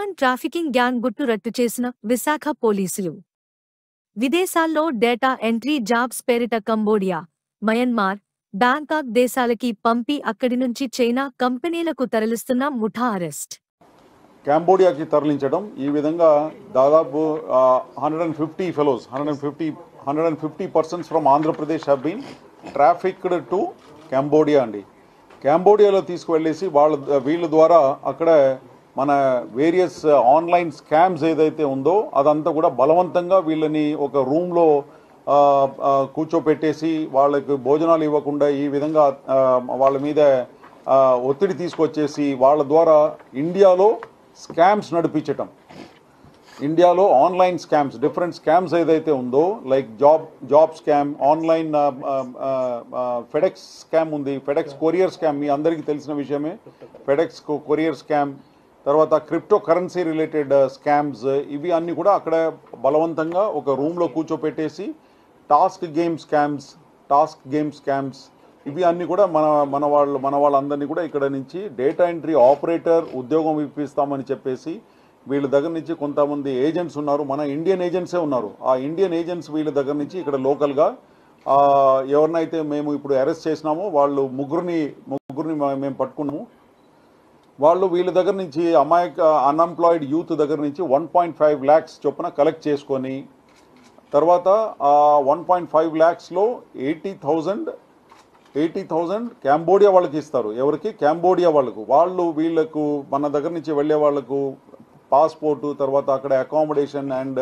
Human trafficking gang గుట్టు రట్టు చేసిన విశాఖ పోలీసులు. విదేశాల్లో డేటా ఎంట్రీ జాబ్స్ పేరిట కంబోడియా, మయన్మార్, బ్యాంకాక్ దేశాలకి పంపి అక్కడి నుంచి చైనా కంపెనీలకు తరలిస్తున్న ముఠా అరెస్ట్. కంబోడియాకి తరలించడం. ఈ విధంగా దాదాపు 150 fellows, 150 persons from Andhra Pradesh have been trafficked to Cambodia అండి. కంబోడియాలో తీసుకువెళ్ళేసి వీళ్ళ ద్వారా అక్కడ మన వేరియస్ ఆన్లైన్ స్కామ్స్ ఏదైతే ఉందో అదంతా కూడా బలవంతంగా వీళ్ళని ఒక రూమ్లో కూర్చోపెట్టేసి వాళ్ళకి భోజనాలు ఇవ్వకుండా ఈ విధంగా వాళ్ళ మీద ఒత్తిడి తీసుకొచ్చేసి వాళ్ళ ద్వారా ఇండియాలో స్కామ్స్ నడిపించటం. ఇండియాలో ఆన్లైన్ స్కామ్స్, డిఫరెంట్ స్కామ్స్ ఏదైతే ఉందో like job scam, online FedEx scam ఉంది, ఫెడెక్స్ కొరియర్ స్కామ్ మీ అందరికీ తెలిసిన విషయమే. ఫెడెక్స్ కొరియర్ స్కామ్, తర్వాత క్రిప్టో కరెన్సీ రిలేటెడ్ స్కామ్స్, ఇవి అన్నీ కూడా అక్కడ బలవంతంగా ఒక రూమ్లో కూర్చోపెట్టేసి టాస్క్ గేమ్ స్కామ్స్ ఇవి అన్నీ కూడా మన వాళ్ళందరినీ కూడా ఇక్కడ నుంచి డేటా ఎంట్రీ ఆపరేటర్ ఉద్యోగం ఇప్పిస్తామని చెప్పేసి వీళ్ళ దగ్గర నుంచి కొంతమంది ఏజెంట్స్ ఉన్నారు, మన ఇండియన్ ఏజెంట్సే ఉన్నారు. ఆ ఇండియన్ ఏజెంట్స్ వీళ్ళ దగ్గర నుంచి ఇక్కడ లోకల్గా ఎవరినైతే మేము ఇప్పుడు అరెస్ట్ చేసినామో వాళ్ళు ముగ్గురిని మేము పట్టుకున్నాము. వాళ్ళు వీళ్ళ దగ్గర నుంచి అన్ఎంప్లాయిడ్ యూత్ దగ్గర నుంచి 1.5 lakhs చొప్పున కలెక్ట్ చేసుకొని తర్వాత 1.5 lakhsలో 80,000 కంబోడియా వాళ్ళకి ఇస్తారు. ఎవరికి? కంబోడియా వాళ్ళకు. వీళ్ళకు మన దగ్గర నుంచి వెళ్ళే వాళ్ళకు పాస్పోర్టు, తర్వాత అక్కడ అకామిడేషన్ అండ్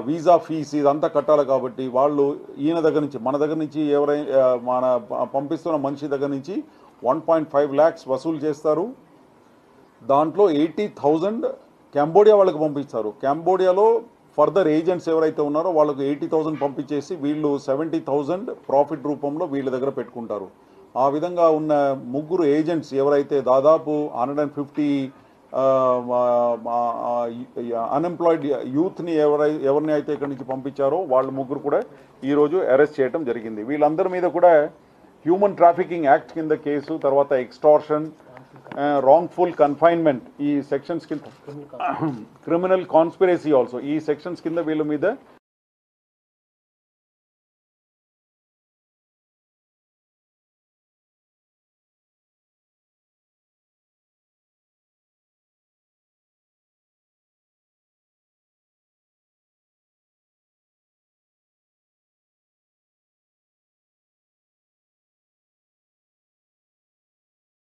వీసా ఫీస్ ఇదంతా కట్టాలి. కాబట్టి వాళ్ళు ఈయన దగ్గర నుంచి మన దగ్గర నుంచి మన పంపిస్తున్న మనిషి దగ్గర నుంచి 1.5 lakhs వసూలు చేస్తారు. దాంట్లో 80,000 కంబోడియా వాళ్ళకి పంపిస్తారు. కంబోడియాలో ఫర్దర్ ఏజెంట్స్ ఎవరైతే ఉన్నారో వాళ్ళకు 80,000 పంపించేసి వీళ్ళు 70,000 ప్రాఫిట్ రూపంలో వీళ్ళ దగ్గర పెట్టుకుంటారు. ఆ విధంగా ఉన్న ముగ్గురు ఏజెంట్స్ ఎవరైతే దాదాపు 150 అన్ఎంప్లాయిడ్ యూత్ని ఎవరిని అయితే ఇక్కడి నుంచి పంపించారో వాళ్ళ ముగ్గురు కూడా ఈరోజు అరెస్ట్ చేయడం జరిగింది. వీళ్ళందరి మీద కూడా హ్యూమన్ ట్రాఫికింగ్ యాక్ట్ కింద కేసు, తర్వాత ఎక్స్టార్షన్, wrongful confinement ఈ సెక్షన్స్ కింద, క్రిమినల్ కాన్స్పిరసీ ఆల్సో ఈ సెక్షన్స్ కింద వీళ్ళ మీద